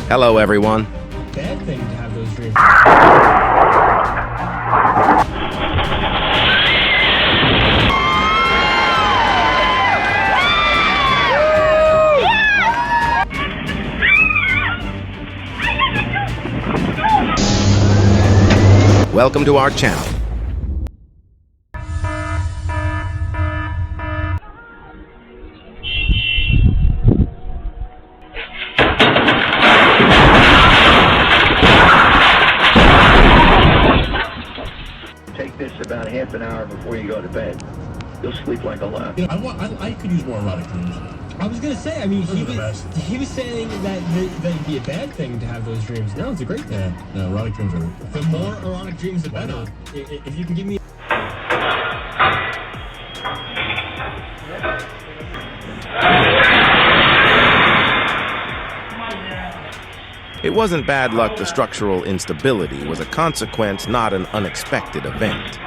Hello, everyone. Bad thing to have those dreams. Welcome to our channel. Take this about half an hour before you go to bed. You'll sleep like a lamb. You know, I could use more erotic dreams. I was gonna say, I mean, Those are the best. he was saying that it'd be a bad thing to have those dreams. No, it's a great thing. Yeah, no, erotic dreams are... The more erotic dreams, the better. If you can give me... It wasn't bad luck. The structural instability was a consequence, not an unexpected event.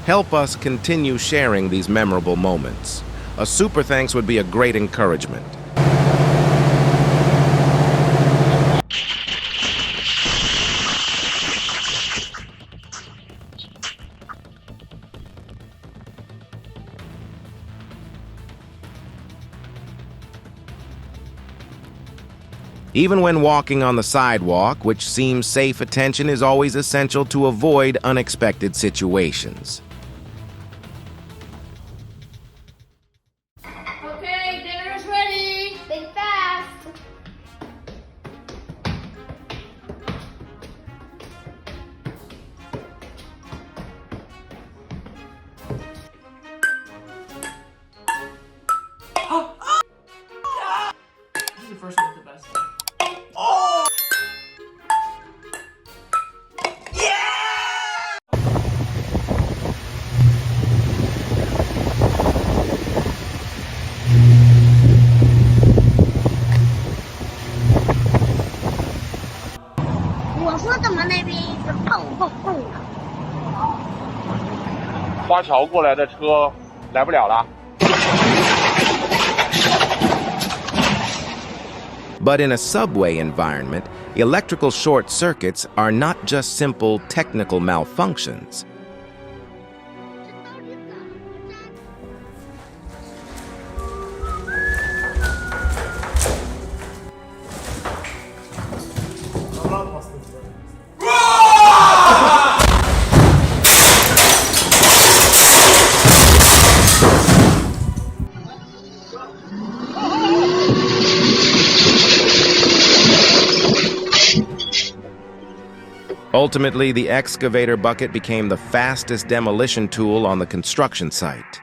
Help us continue sharing these memorable moments. A super thanks would be a great encouragement. Even when walking on the sidewalk, which seems safe, attention is always essential to avoid unexpected situations. Okay, dinner's ready. Think fast. This is the first one with the best one. Oh. 花桥过来的车来不了了。 But in a subway environment, electrical short circuits are not just simple technical malfunctions. Ultimately, the excavator bucket became the fastest demolition tool on the construction site.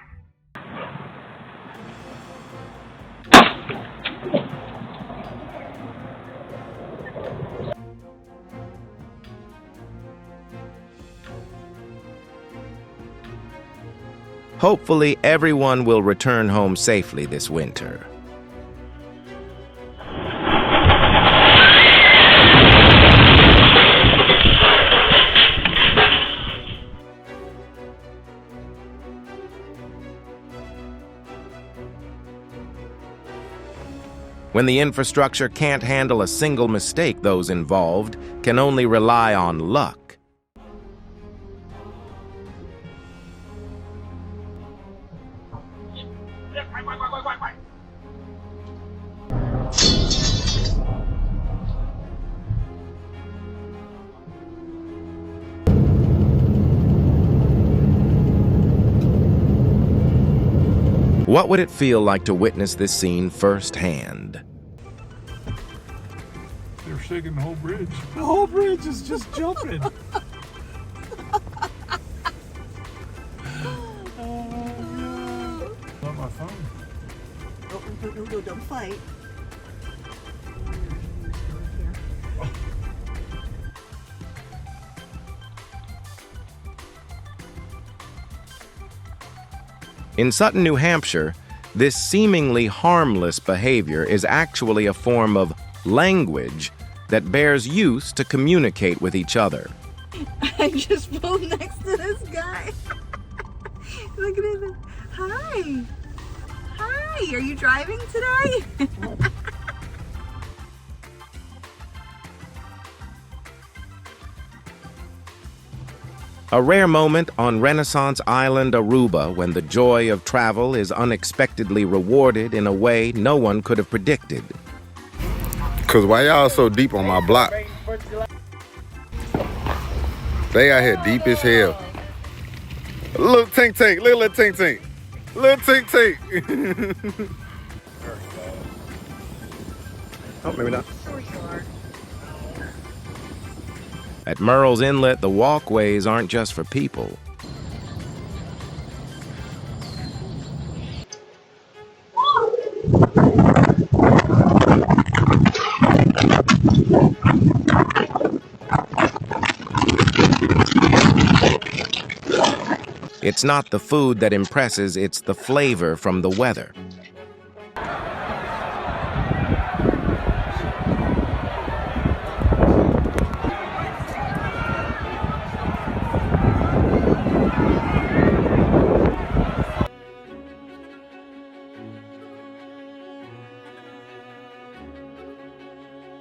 Hopefully, everyone will return home safely this winter. When the infrastructure can't handle a single mistake, those involved can only rely on luck. What would it feel like to witness this scene firsthand? They're shaking the whole bridge. The whole bridge is just jumping. Not my phone. No, don't fight. In Sutton, New Hampshire, this seemingly harmless behavior is actually a form of language that bears use to communicate with each other. I just pulled next to this guy. Look at him. Hi. Hi, are you driving today? A rare moment on Renaissance Island, Aruba, when the joy of travel is unexpectedly rewarded in a way no one could have predicted. Cause why y'all so deep on my block? They out here deep as hell. Little tink tink, little tink tink. Little tink tink. Oh, maybe not. At Murrell's Inlet, the walkways aren't just for people. It's not the food that impresses, it's the flavor from the weather.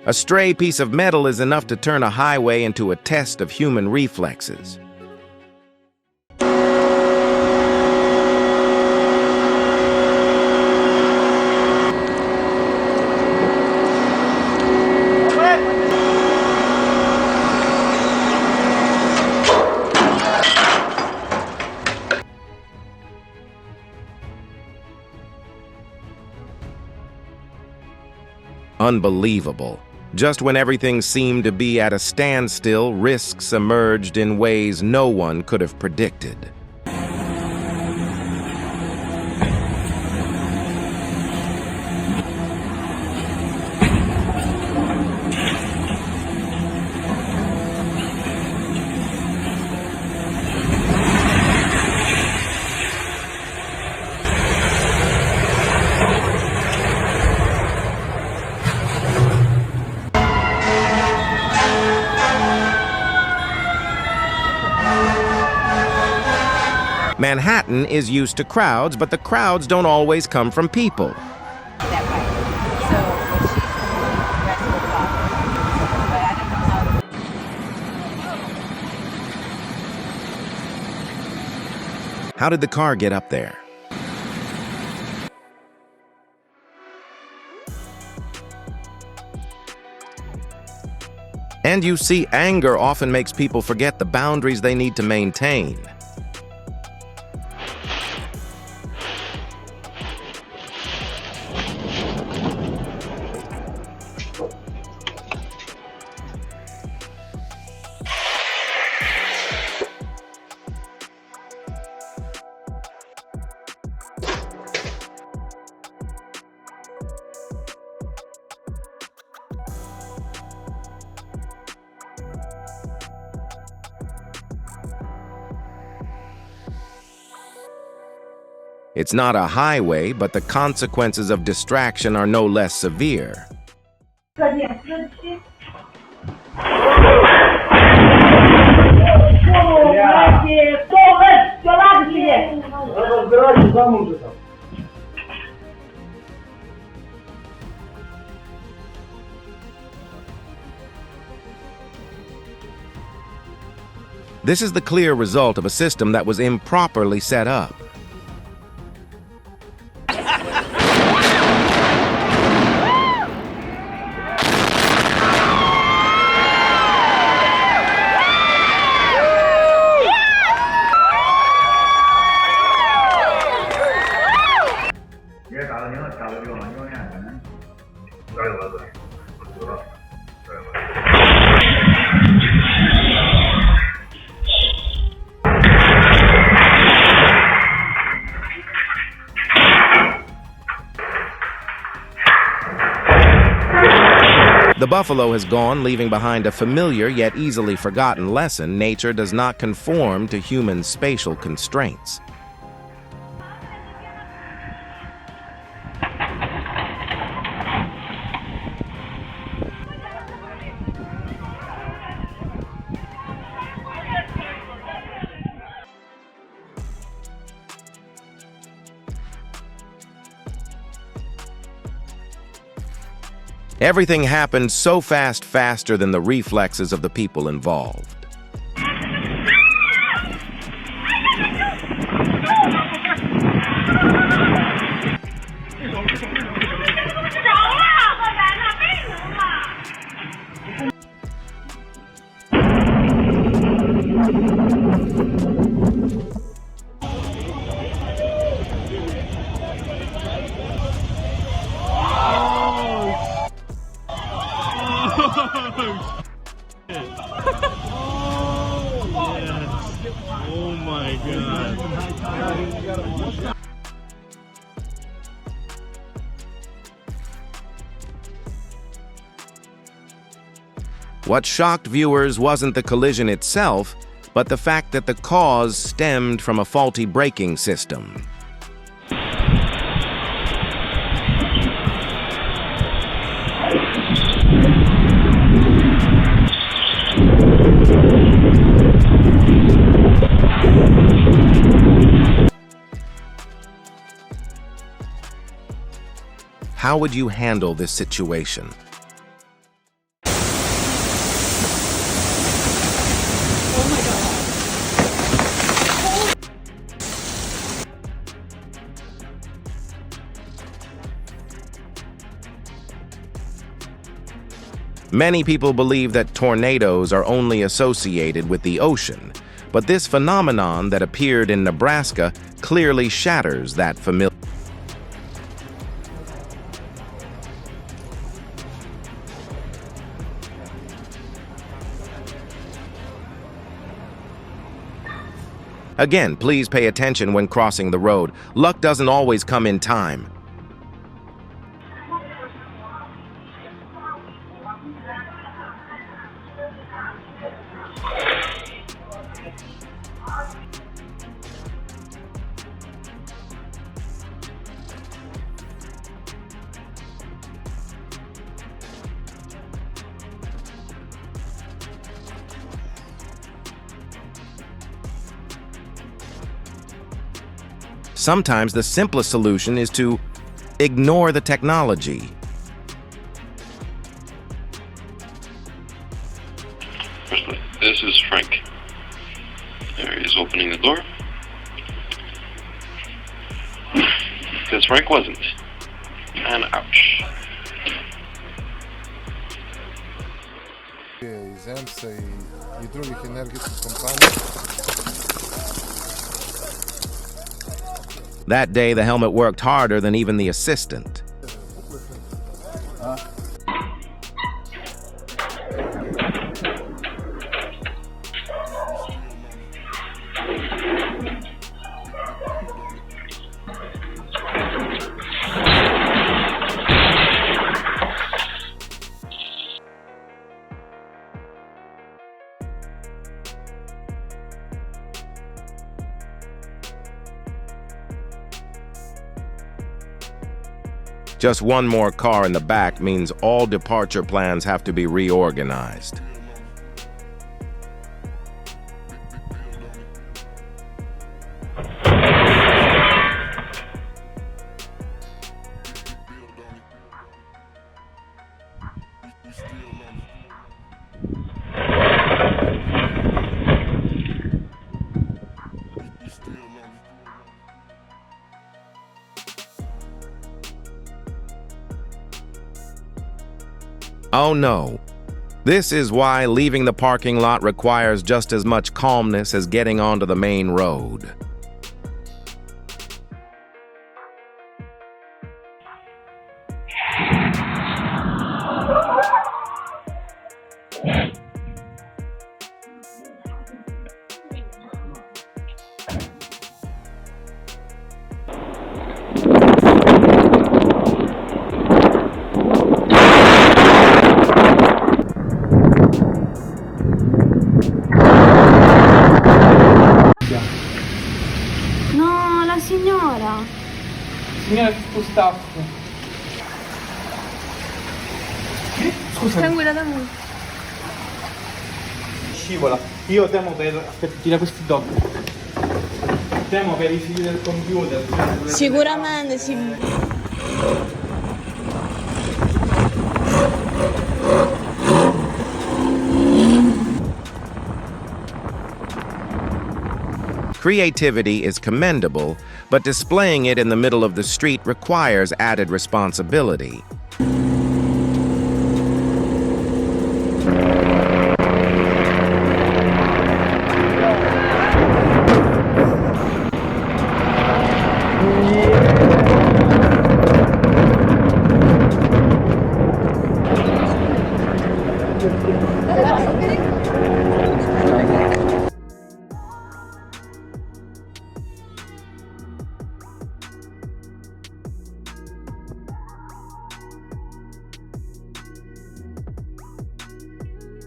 A stray piece of metal is enough to turn a highway into a test of human reflexes. Unbelievable. Just when everything seemed to be at a standstill, risks emerged in ways no one could have predicted. Manhattan is used to crowds, but the crowds don't always come from people. That way. So she's the rest of the block. But I don't know how. How did the car get up there? And you see, anger often makes people forget the boundaries they need to maintain. It's not a highway, but the consequences of distraction are no less severe. This is the clear result of a system that was improperly set up. The buffalo has gone, leaving behind a familiar yet easily forgotten lesson: nature does not conform to human spatial constraints. Everything happened so fast, faster than the reflexes of the people involved. Oh my god. What shocked viewers wasn't the collision itself, but the fact that the cause stemmed from a faulty braking system. How would you handle this situation? Many people believe that tornadoes are only associated with the ocean, but this phenomenon that appeared in Nebraska clearly shatters that familiar. Again, please pay attention when crossing the road. Luck doesn't always come in time. Sometimes the simplest solution is to ignore the technology. This is Frank. There he is opening the door. Because Frank wasn't. And ouch. Земства и других енергетских компаний. That day, the helmet worked harder than even the assistant. Just one more car in the back means all departure plans have to be reorganized. Oh no. This is why leaving the parking lot requires just as much calmness as getting onto the main road. No, la signora. Signora, tutto staff. Scusa. Tranquilla, da noi. Scivola. Io temo per... Aspetta, tira questi dog. Temo per i fili del computer. Sicuramente si... Creativity is commendable, but displaying it in the middle of the street requires added responsibility.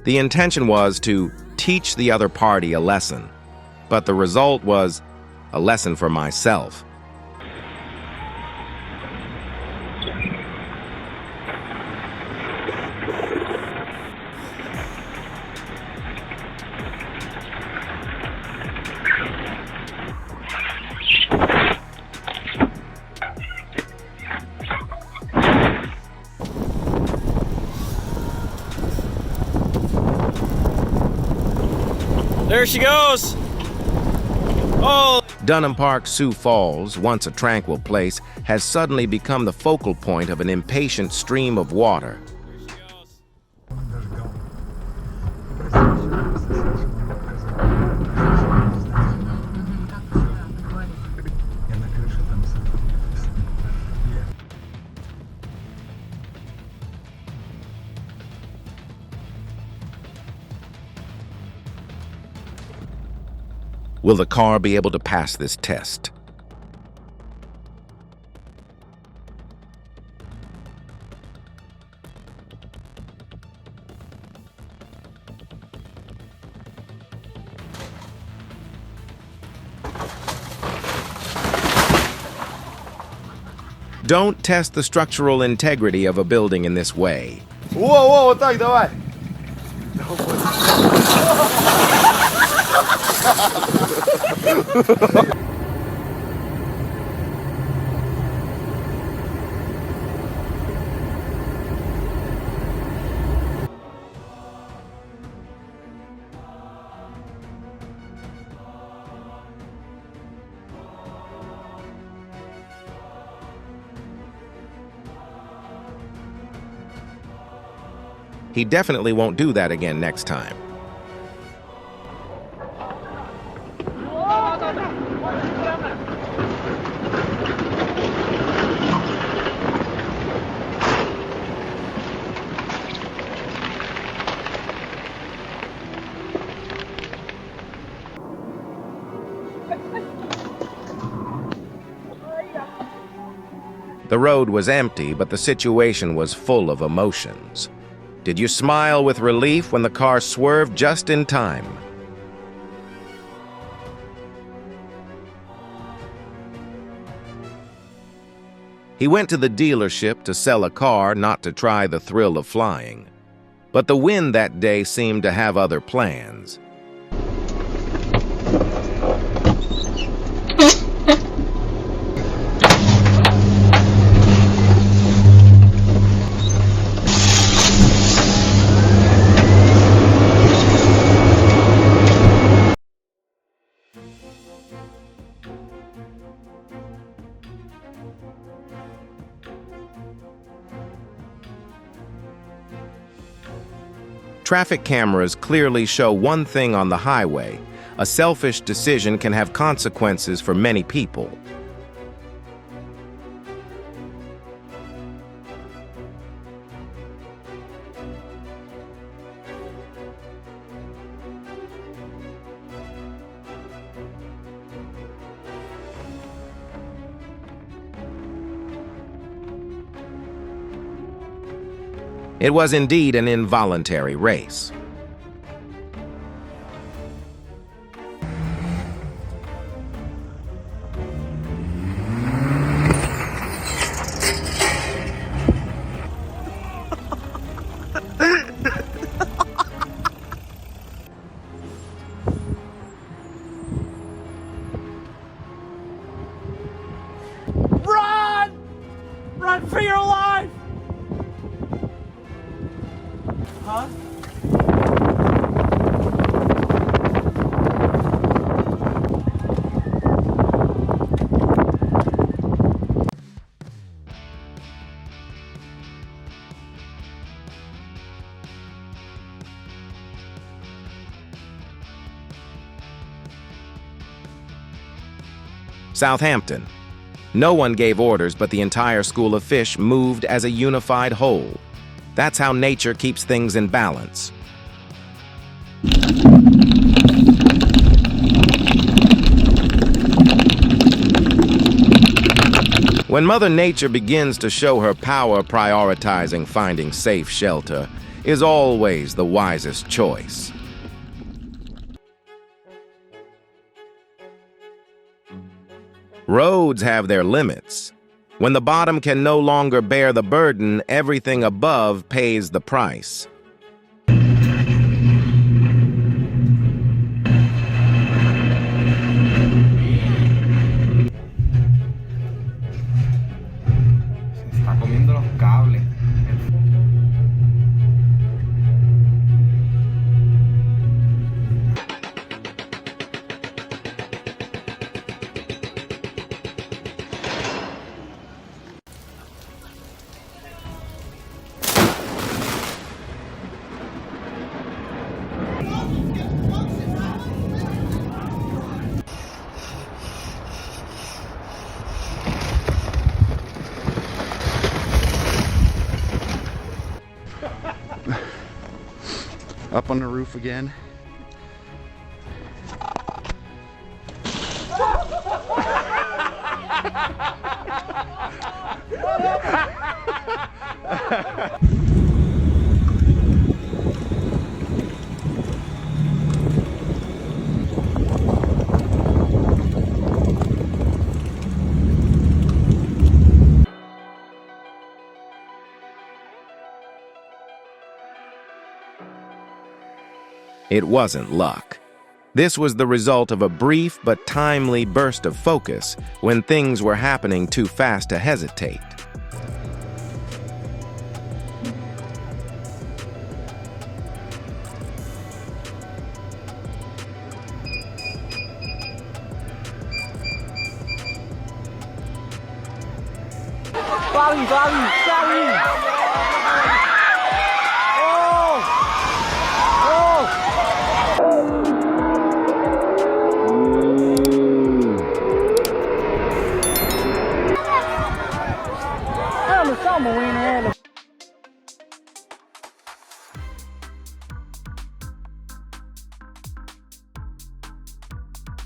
The intention was to teach the other party a lesson, but the result was a lesson for myself. There she goes! Oh! Dunham Park, Sioux Falls, once a tranquil place, has suddenly become the focal point of an impatient stream of water. Will the car be able to pass this test? Don't test the structural integrity of a building in this way. Whoa, так, давай. He definitely won't do that again next time. The road was empty, but the situation was full of emotions. Did you smile with relief when the car swerved just in time? He went to the dealership to sell a car, not to try the thrill of flying. But the wind that day seemed to have other plans. Traffic cameras clearly show one thing on the highway: a selfish decision can have consequences for many people. It was indeed an involuntary race. Run! Run for your life! Huh? Southampton. No one gave orders, but the entire school of fish moved as a unified whole. That's how nature keeps things in balance. When Mother Nature begins to show her power, prioritizing finding safe shelter is always the wisest choice. Roads have their limits. When the bottom can no longer bear the burden, everything above pays the price. Está comiendo los cables. Up on the roof again. It wasn't luck. This was the result of a brief but timely burst of focus when things were happening too fast to hesitate.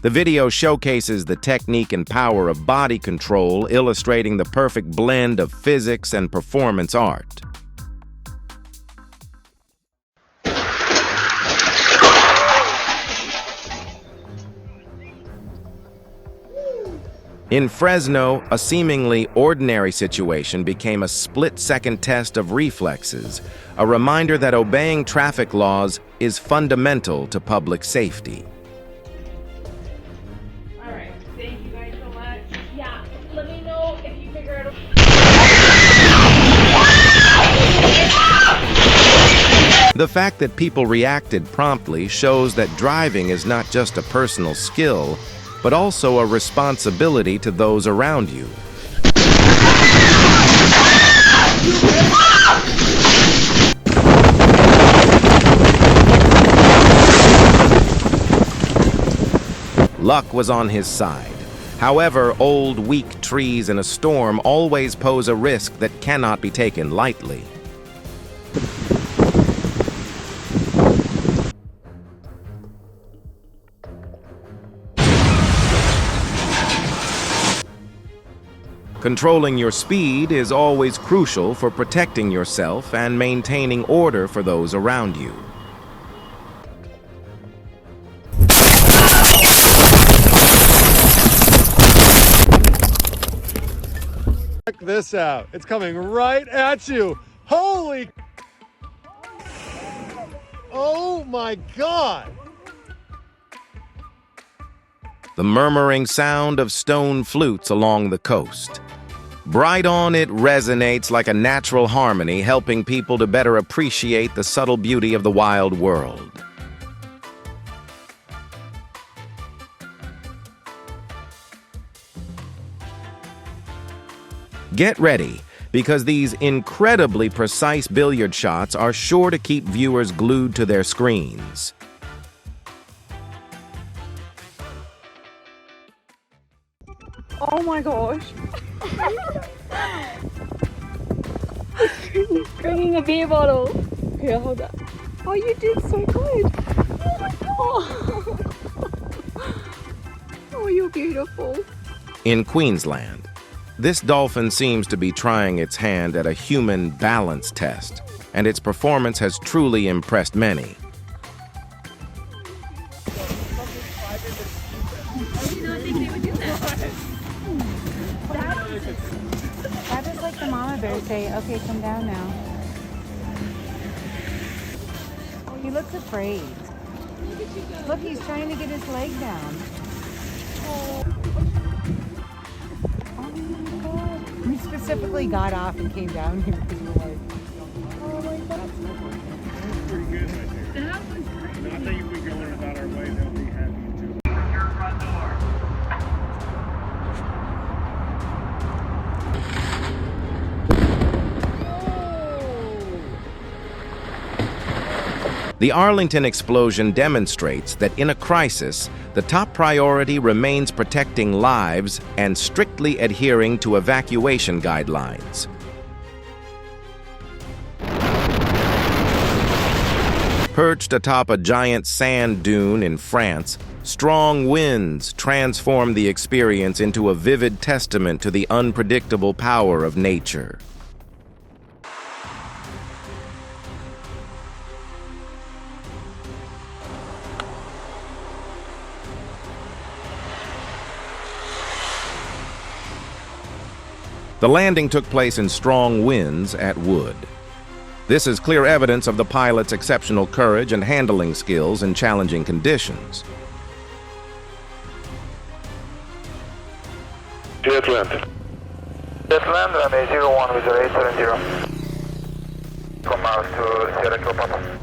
The video showcases the technique and power of body control, illustrating the perfect blend of physics and performance art. In Fresno, a seemingly ordinary situation became a split-second test of reflexes, a reminder that obeying traffic laws is fundamental to public safety. All right, thank you guys so much. Yeah, let me know if you figure out The fact that people reacted promptly shows that driving is not just a personal skill, but also a responsibility to those around you. Luck was on his side. However, old, weak trees in a storm always pose a risk that cannot be taken lightly. Controlling your speed is always crucial for protecting yourself and maintaining order for those around you. Check this out. It's coming right at you. Holy! Oh my God! The murmuring sound of stone flutes along the coast. Bright on, it resonates like a natural harmony, helping people to better appreciate the subtle beauty of the wild world. Get ready, because these incredibly precise billiard shots are sure to keep viewers glued to their screens. Oh my gosh. Bringing a beer bottle. Here, hold that. Oh, you did so good. Oh my god. Oh, you're beautiful. In Queensland, this dolphin seems to be trying its hand at a human balance test, and its performance has truly impressed many. That is like the mama bear say, okay, come down now. He looks afraid. Look, he's trying to get his leg down. Oh my god. We specifically got off and came down here because we're like, oh my god. That's pretty good right there. That was great. I think if we go in about our way, they'll be happy too. The Arlington explosion demonstrates that in a crisis, the top priority remains protecting lives and strictly adhering to evacuation guidelines. Perched atop a giant sand dune in France, strong winds transform the experience into a vivid testament to the unpredictable power of nature. The landing took place in strong winds at Wood. This is clear evidence of the pilot's exceptional courage and handling skills in challenging conditions. Jetland. Jetland, runway 01 with 870. Come out to Sierra Kilo Papa.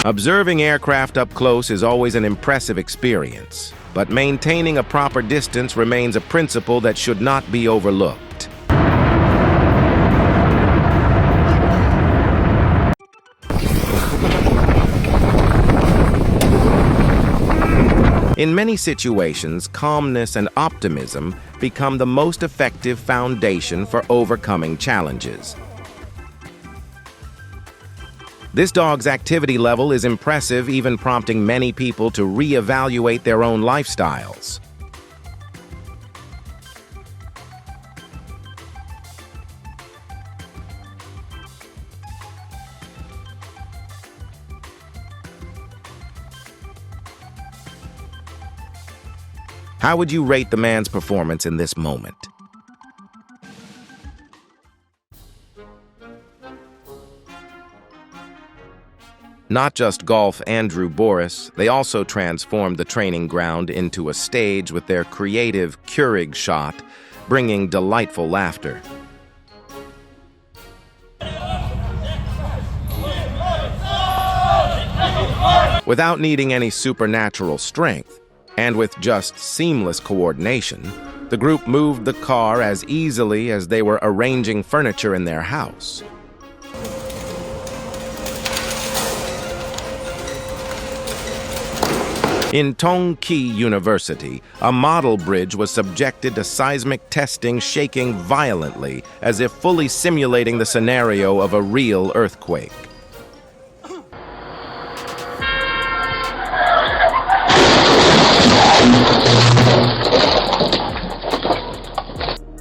Observing aircraft up close is always an impressive experience, but maintaining a proper distance remains a principle that should not be overlooked. In many situations, calmness and optimism become the most effective foundation for overcoming challenges. This dog's activity level is impressive, even prompting many people to reevaluate their own lifestyles. How would you rate the man's performance in this moment? Not just golf Andrew Boris, they also transformed the training ground into a stage with their creative Keurig shot, bringing delightful laughter. Without needing any supernatural strength, and with just seamless coordination, the group moved the car as easily as they were arranging furniture in their house. In Tongki University, a model bridge was subjected to seismic testing, shaking violently, as if fully simulating the scenario of a real earthquake.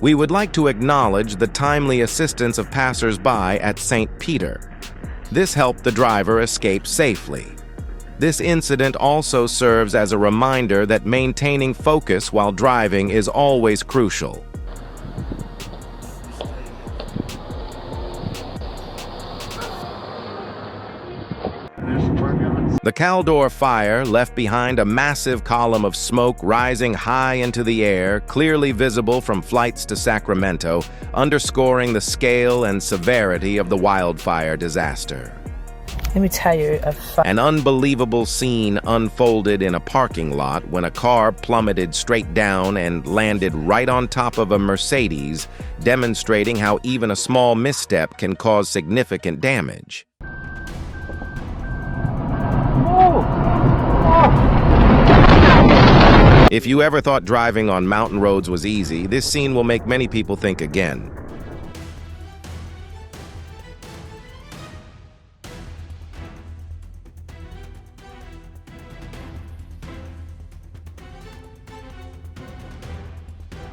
We would like to acknowledge the timely assistance of passers-by at St. Peter. This helped the driver escape safely. This incident also serves as a reminder that maintaining focus while driving is always crucial. The Caldor fire left behind a massive column of smoke rising high into the air, clearly visible from flights to Sacramento, underscoring the scale and severity of the wildfire disaster. Let me tell you An unbelievable scene unfolded in a parking lot when a car plummeted straight down and landed right on top of a Mercedes, demonstrating how even a small misstep can cause significant damage. If you ever thought driving on mountain roads was easy, this scene will make many people think again.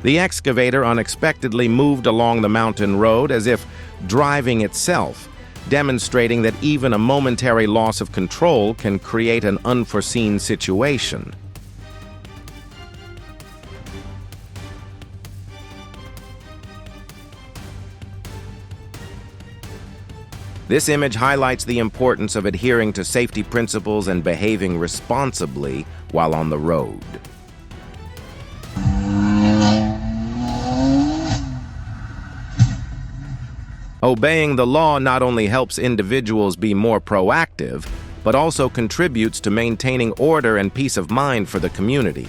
The excavator unexpectedly moved along the mountain road as if driving itself, demonstrating that even a momentary loss of control can create an unforeseen situation. This image highlights the importance of adhering to safety principles and behaving responsibly while on the road. Obeying the law not only helps individuals be more proactive, but also contributes to maintaining order and peace of mind for the community.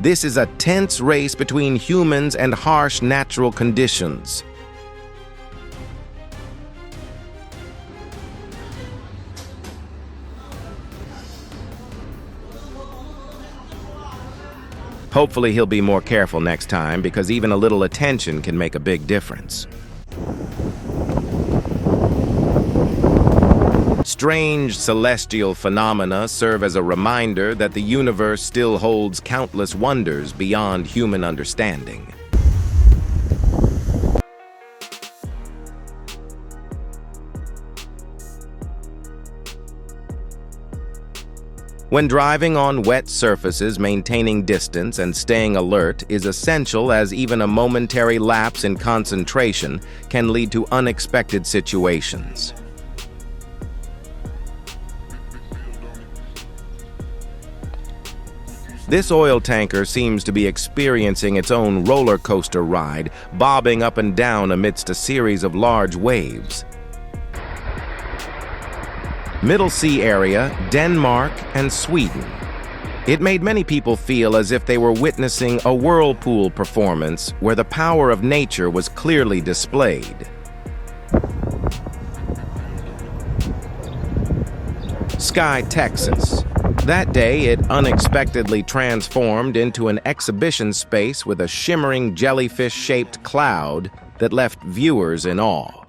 This is a tense race between humans and harsh natural conditions. Hopefully he'll be more careful next time, because even a little attention can make a big difference. Strange celestial phenomena serve as a reminder that the universe still holds countless wonders beyond human understanding. When driving on wet surfaces, maintaining distance and staying alert is essential, as even a momentary lapse in concentration can lead to unexpected situations. This oil tanker seems to be experiencing its own roller coaster ride, bobbing up and down amidst a series of large waves. Middle Sea area, Denmark, and Sweden. It made many people feel as if they were witnessing a whirlpool performance where the power of nature was clearly displayed. Sky, Texas. That day, it unexpectedly transformed into an exhibition space with a shimmering jellyfish-shaped cloud that left viewers in awe.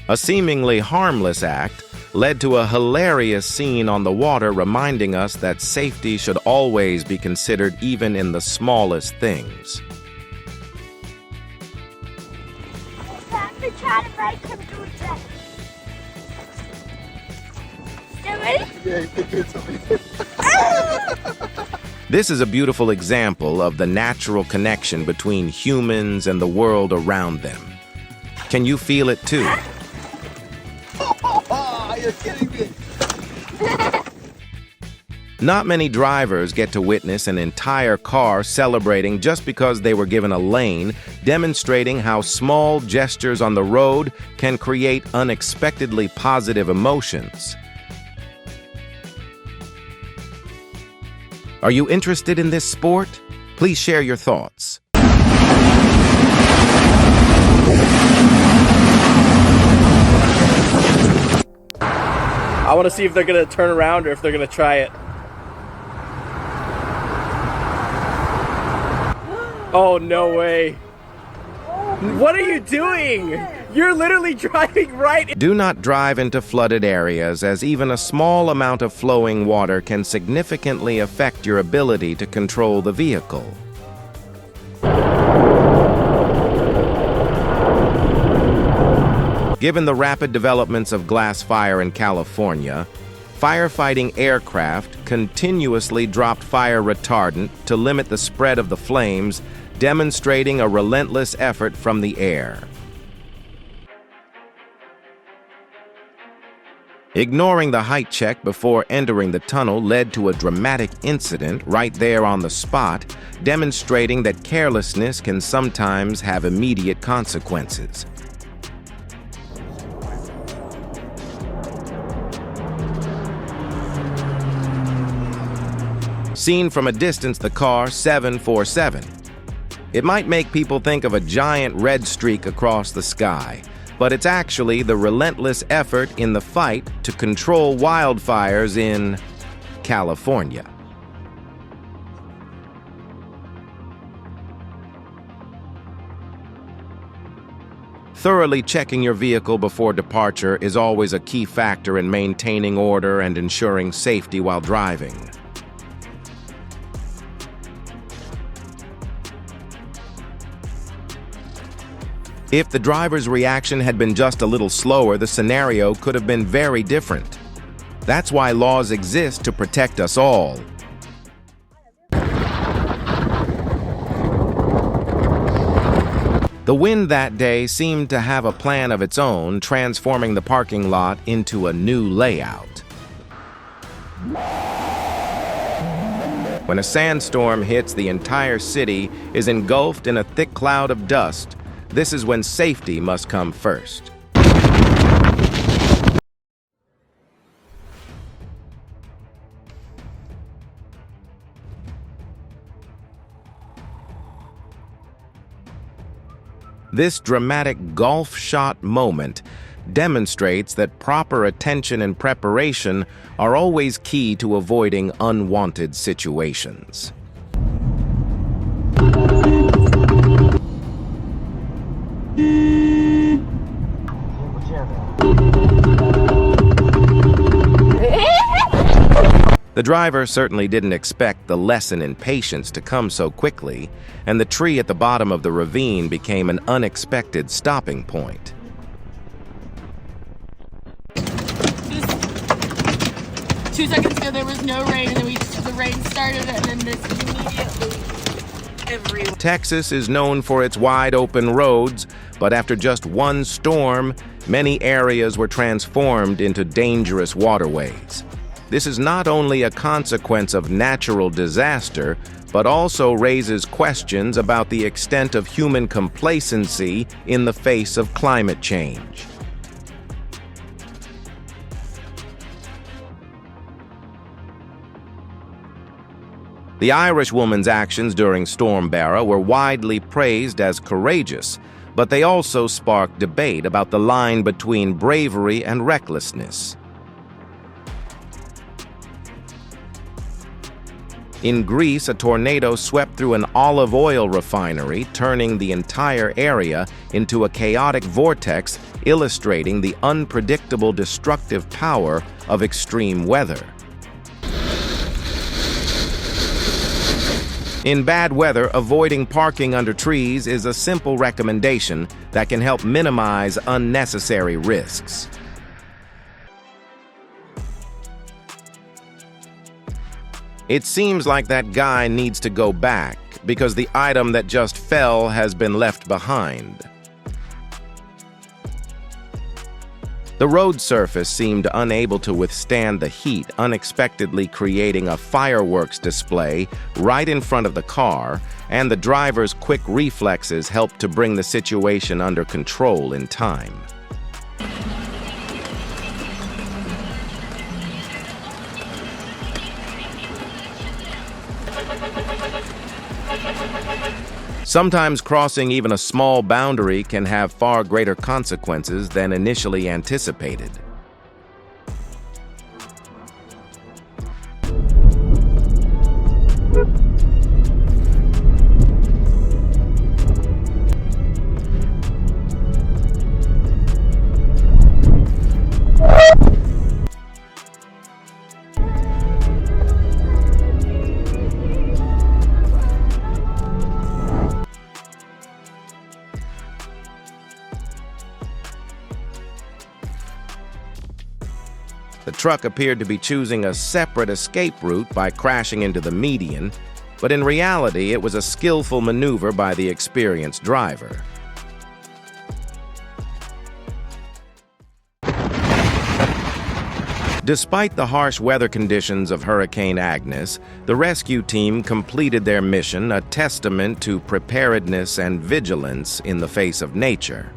A seemingly harmless act led to a hilarious scene on the water, reminding us that safety should always be considered even in the smallest things. This is a beautiful example of the natural connection between humans and the world around them. Can you feel it too? You're kidding me. Not many drivers get to witness an entire car celebrating just because they were given a lane, demonstrating how small gestures on the road can create unexpectedly positive emotions. Are you interested in this sport? Please share your thoughts. I want to see if they're going to turn around or if they're going to try it. Oh, no way. What are you doing? You're literally driving right. Do not drive into flooded areas, as even a small amount of flowing water can significantly affect your ability to control the vehicle. Given the rapid developments of glass fire in California, firefighting aircraft continuously dropped fire retardant to limit the spread of the flames, demonstrating a relentless effort from the air. Ignoring the height check before entering the tunnel led to a dramatic incident right there on the spot, demonstrating that carelessness can sometimes have immediate consequences. Seen from a distance, the car 747. It might make people think of a giant red streak across the sky, but it's actually the relentless effort in the fight to control wildfires in California. Thoroughly checking your vehicle before departure is always a key factor in maintaining order and ensuring safety while driving. If the driver's reaction had been just a little slower, the scenario could have been very different. That's why laws exist to protect us all. The wind that day seemed to have a plan of its own, transforming the parking lot into a new layout. When a sandstorm hits, the entire city is engulfed in a thick cloud of dust. This is when safety must come first. This dramatic golf shot moment demonstrates that proper attention and preparation are always key to avoiding unwanted situations. The driver certainly didn't expect the lesson in patience to come so quickly, and the tree at the bottom of the ravine became an unexpected stopping point. Just 2 seconds ago there was no rain, and then the rain started, and then this immediately everywhere. Texas is known for its wide-open roads, but after just one storm, many areas were transformed into dangerous waterways. This is not only a consequence of natural disaster, but also raises questions about the extent of human complacency in the face of climate change. The Irish woman's actions during Storm Barra were widely praised as courageous, but they also sparked debate about the line between bravery and recklessness. In Greece, a tornado swept through an olive oil refinery, turning the entire area into a chaotic vortex, illustrating the unpredictable destructive power of extreme weather. In bad weather, avoiding parking under trees is a simple recommendation that can help minimize unnecessary risks. It seems like that guy needs to go back because the item that just fell has been left behind. The road surface seemed unable to withstand the heat, unexpectedly creating a fireworks display right in front of the car, and the driver's quick reflexes helped to bring the situation under control in time. Sometimes crossing even a small boundary can have far greater consequences than initially anticipated. The truck appeared to be choosing a separate escape route by crashing into the median, but in reality, it was a skillful maneuver by the experienced driver. Despite the harsh weather conditions of Hurricane Agnes, the rescue team completed their mission, a testament to preparedness and vigilance in the face of nature.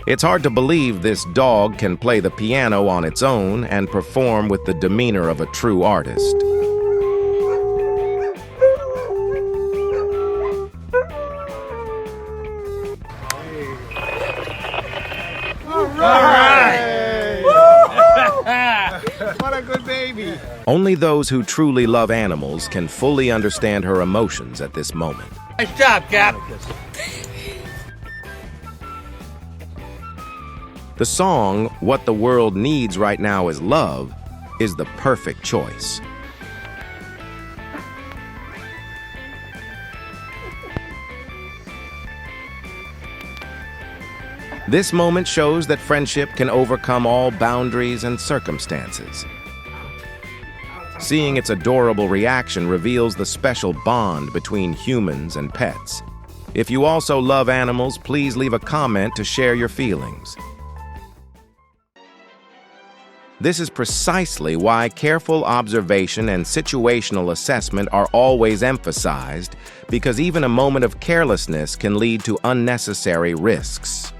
It's hard to believe this dog can play the piano on its own and perform with the demeanor of a true artist. All right! What a good baby! Only those who truly love animals can fully understand her emotions at this moment. Nice job, Cap. The song, What the World Needs Right Now Is Love, is the perfect choice. This moment shows that friendship can overcome all boundaries and circumstances. Seeing its adorable reaction reveals the special bond between humans and pets. If you also love animals, please leave a comment to share your feelings. This is precisely why careful observation and situational assessment are always emphasized, because even a moment of carelessness can lead to unnecessary risks.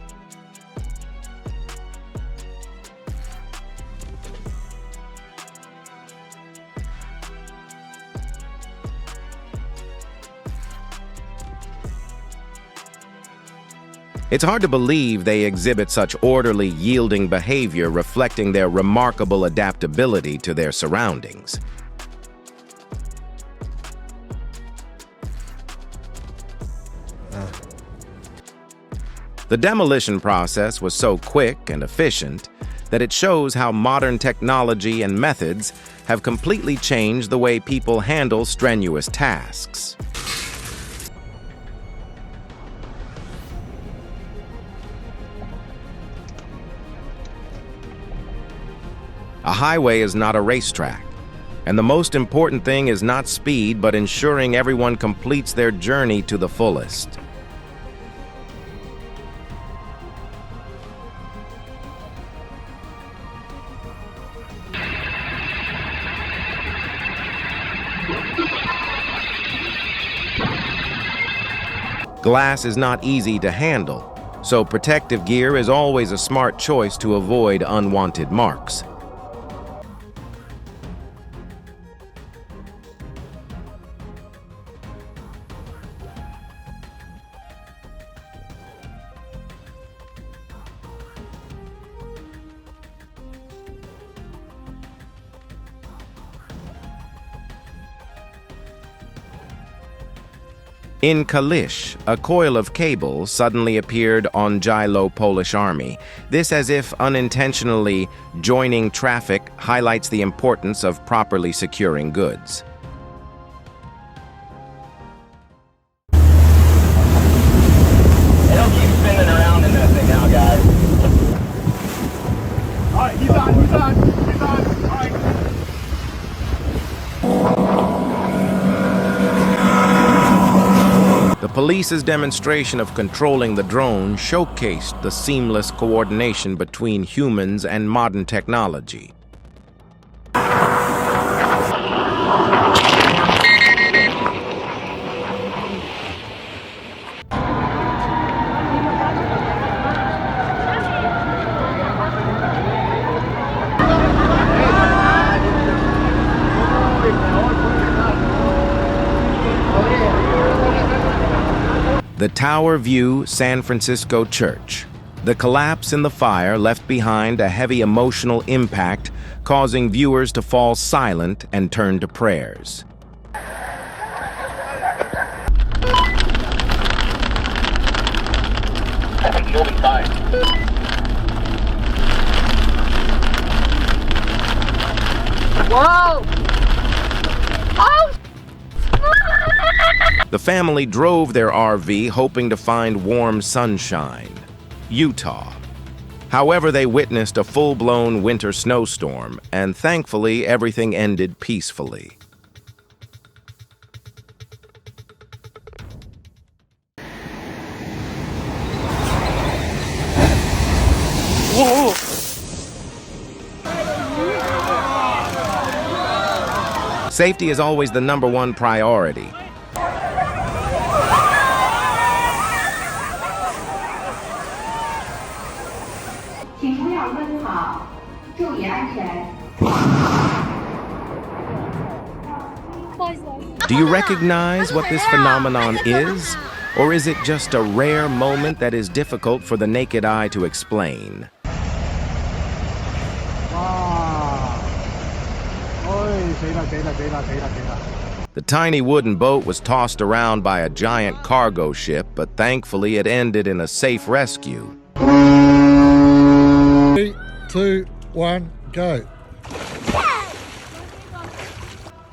It's hard to believe they exhibit such orderly, yielding behavior, reflecting their remarkable adaptability to their surroundings. The demolition process was so quick and efficient that it shows how modern technology and methods have completely changed the way people handle strenuous tasks. A highway is not a racetrack, and the most important thing is not speed, but ensuring everyone completes their journey to the fullest. Glass is not easy to handle, so protective gear is always a smart choice to avoid unwanted marks. In Kalisz, a coil of cable suddenly appeared on Jilo Polish Army. This, as if unintentionally joining traffic, highlights the importance of properly securing goods. It'll keep spinning around in that thing now, guys. All right, he's on. All right. The police's demonstration of controlling the drone showcased the seamless coordination between humans and modern technology. The Tower View San Francisco Church. The collapse in the fire left behind a heavy emotional impact, causing viewers to fall silent and turn to prayers. You'll be fine. Whoa! Oh! The family drove their RV hoping to find warm sunshine, Utah. However, they witnessed a full-blown winter snowstorm, and thankfully everything ended peacefully. Whoa! Safety is always the #1 priority. Do you recognize what this phenomenon is? Or is it just a rare moment that is difficult for the naked eye to explain? The tiny wooden boat was tossed around by a giant cargo ship, but thankfully it ended in a safe rescue. 3, 2, 1, go.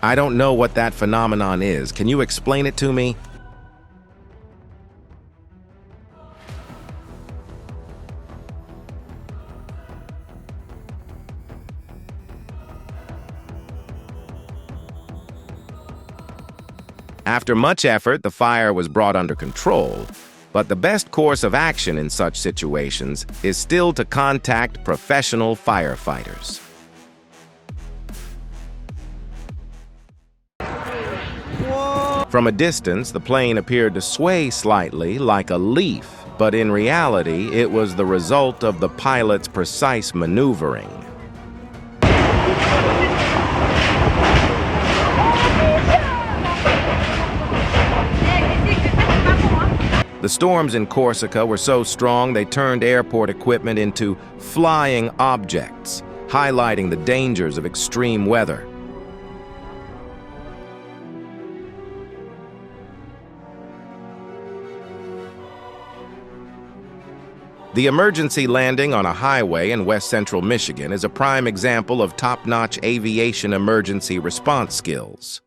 I don't know what that phenomenon is. Can you explain it to me? After much effort, the fire was brought under control, but the best course of action in such situations is still to contact professional firefighters. From a distance, the plane appeared to sway slightly like a leaf, but in reality, it was the result of the pilot's precise maneuvering. The storms in Corsica were so strong they turned airport equipment into flying objects, highlighting the dangers of extreme weather. The emergency landing on a highway in west central Michigan is a prime example of top-notch aviation emergency response skills.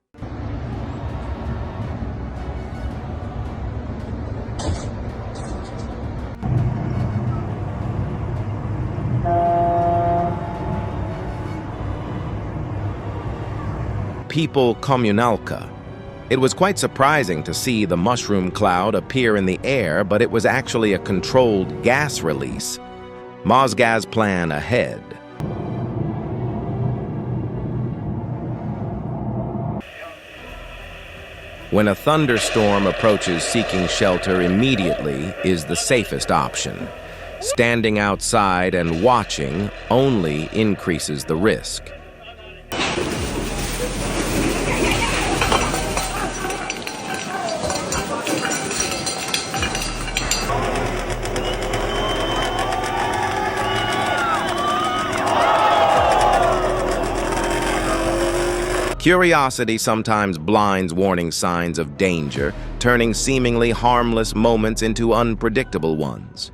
People Communalka. It was quite surprising to see the mushroom cloud appear in the air, but it was actually a controlled gas release. Mozgaz plan ahead. When a thunderstorm approaches, seeking shelter immediately is the safest option. Standing outside and watching only increases the risk. Curiosity sometimes blinds warning signs of danger, turning seemingly harmless moments into unpredictable ones.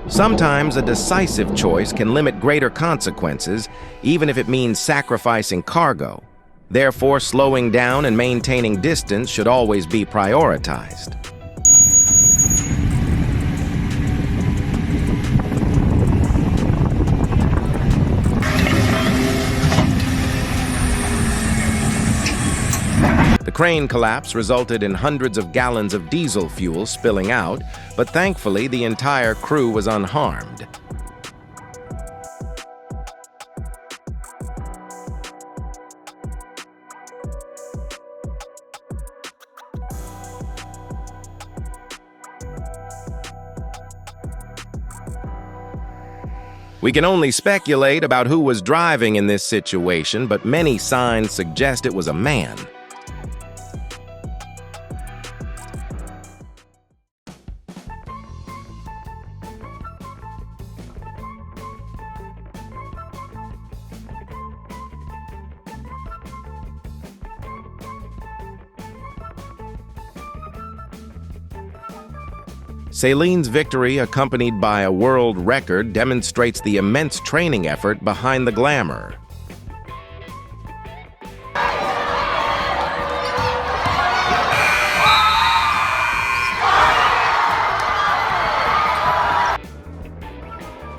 Sometimes a decisive choice can limit greater consequences, even if it means sacrificing cargo. Therefore, slowing down and maintaining distance should always be prioritized. The crane collapse resulted in hundreds of gallons of diesel fuel spilling out, but thankfully the entire crew was unharmed. We can only speculate about who was driving in this situation, but many signs suggest it was a man. Celine's victory, accompanied by a world record, demonstrates the immense training effort behind the glamour.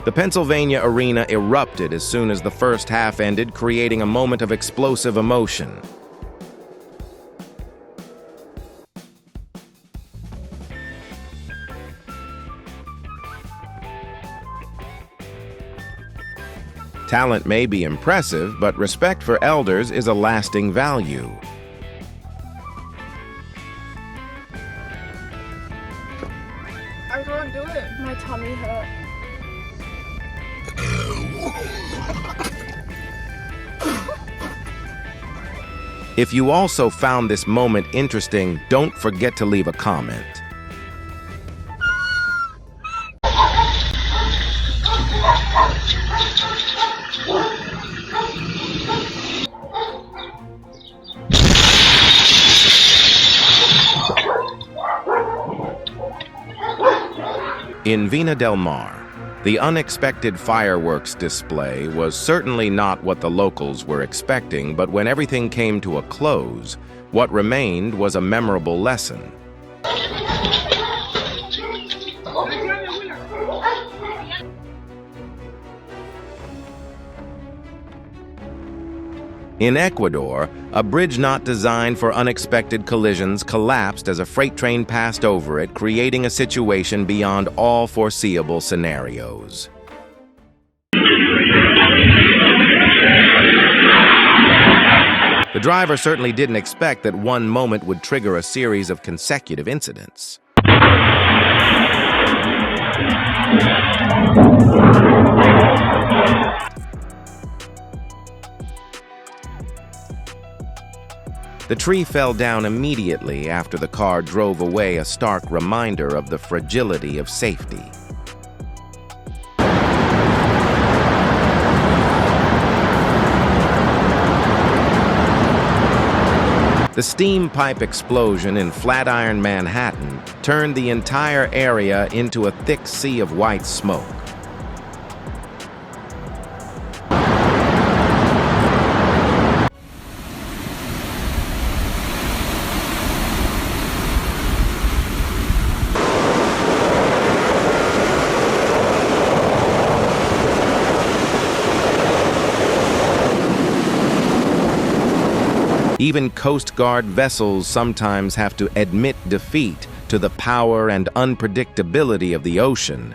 The Pennsylvania arena erupted as soon as the first half ended, creating a moment of explosive emotion. Talent may be impressive, but respect for elders is a lasting value. I can't do it. My tummy hurt. If you also found this moment interesting, don't forget to leave a comment. In Vina del Mar, the unexpected fireworks display was certainly not what the locals were expecting, but when everything came to a close, what remained was a memorable lesson. In Ecuador, a bridge not designed for unexpected collisions collapsed as a freight train passed over it, creating a situation beyond all foreseeable scenarios. The driver certainly didn't expect that one moment would trigger a series of consecutive incidents. The tree fell down immediately after the car drove away, a stark reminder of the fragility of safety. The steam pipe explosion in Flatiron, Manhattan, turned the entire area into a thick sea of white smoke. Even Coast Guard vessels sometimes have to admit defeat to the power and unpredictability of the ocean.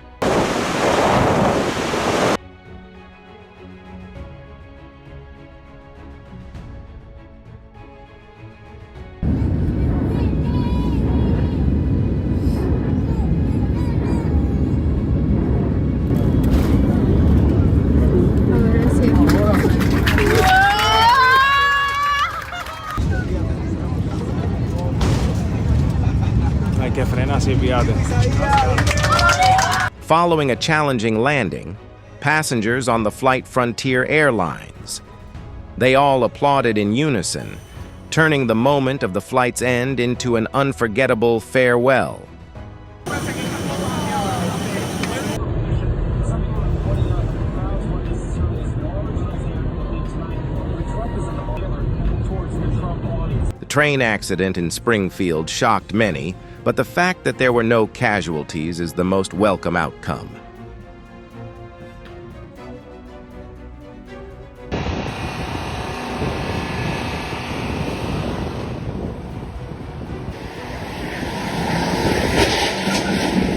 Following a challenging landing, passengers on the flight Frontier Airlines. They all applauded in unison, turning the moment of the flight's end into an unforgettable farewell. The train accident in Springfield shocked many, but the fact that there were no casualties is the most welcome outcome.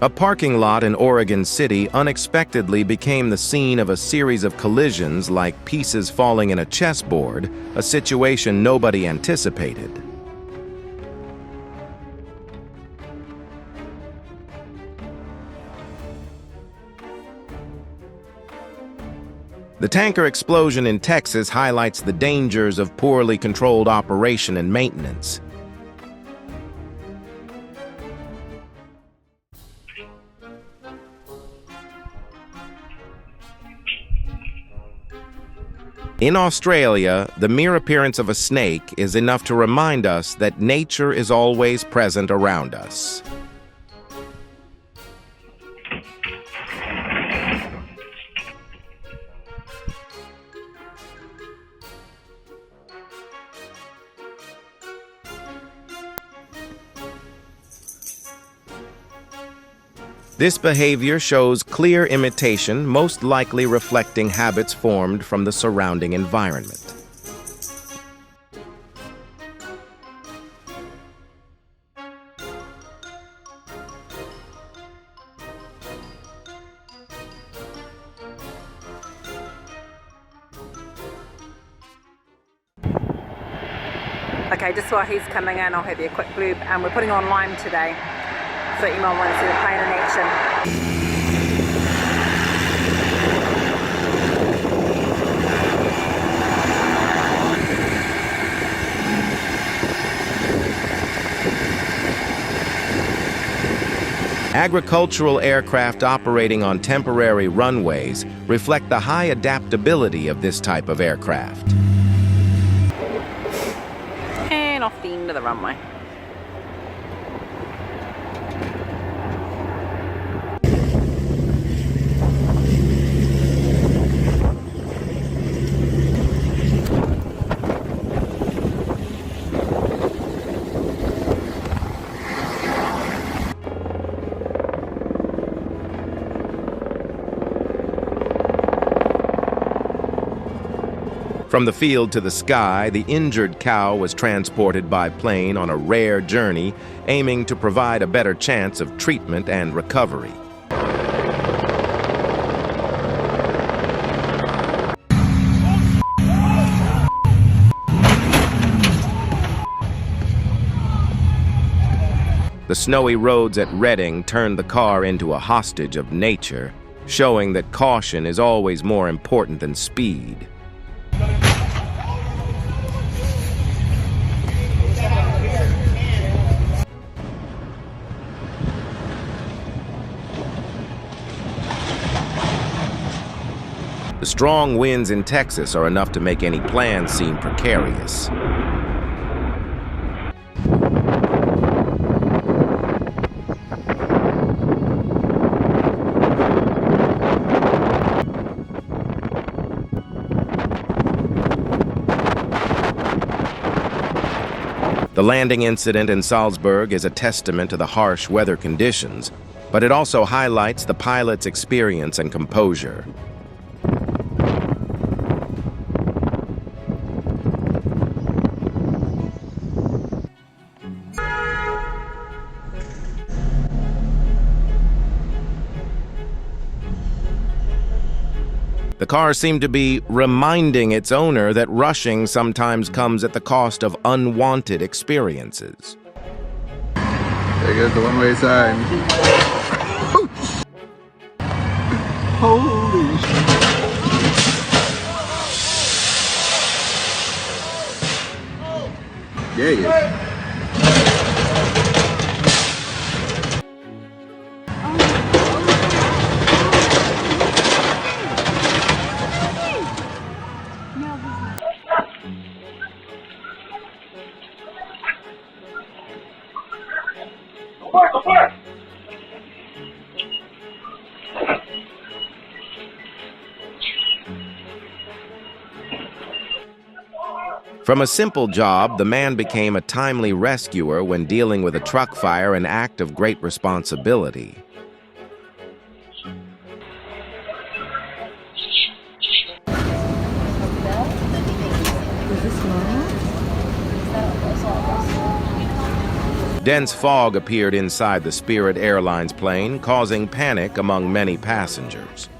A parking lot in Oregon City unexpectedly became the scene of a series of collisions like pieces falling in a chessboard, a situation nobody anticipated. The tanker explosion in Texas highlights the dangers of poorly controlled operation and maintenance. In Australia, the mere appearance of a snake is enough to remind us that nature is always present around us. This behavior shows clear imitation, most likely reflecting habits formed from the surrounding environment. Okay, just while he's coming in, I'll have you a quick blurb. We're putting on Lime today, so you might want to see the plane in action. Agricultural aircraft operating on temporary runways reflect the high adaptability of this type of aircraft. And off the end of the runway. From the field to the sky, the injured cow was transported by plane on a rare journey, aiming to provide a better chance of treatment and recovery. The snowy roads at Reading turned the car into a hostage of nature, showing that caution is always more important than speed. The strong winds in Texas are enough to make any plans seem precarious. The landing incident in Salzburg is a testament to the harsh weather conditions, but it also highlights the pilot's experience and composure. The car seemed to be reminding its owner that rushing sometimes comes at the cost of unwanted experiences. There goes the one-way sign. Holy shit. Yeah, yeah. From a simple job, the man became a timely rescuer when dealing with a truck fire, an act of great responsibility. Dense fog appeared inside the Spirit Airlines plane, causing panic among many passengers.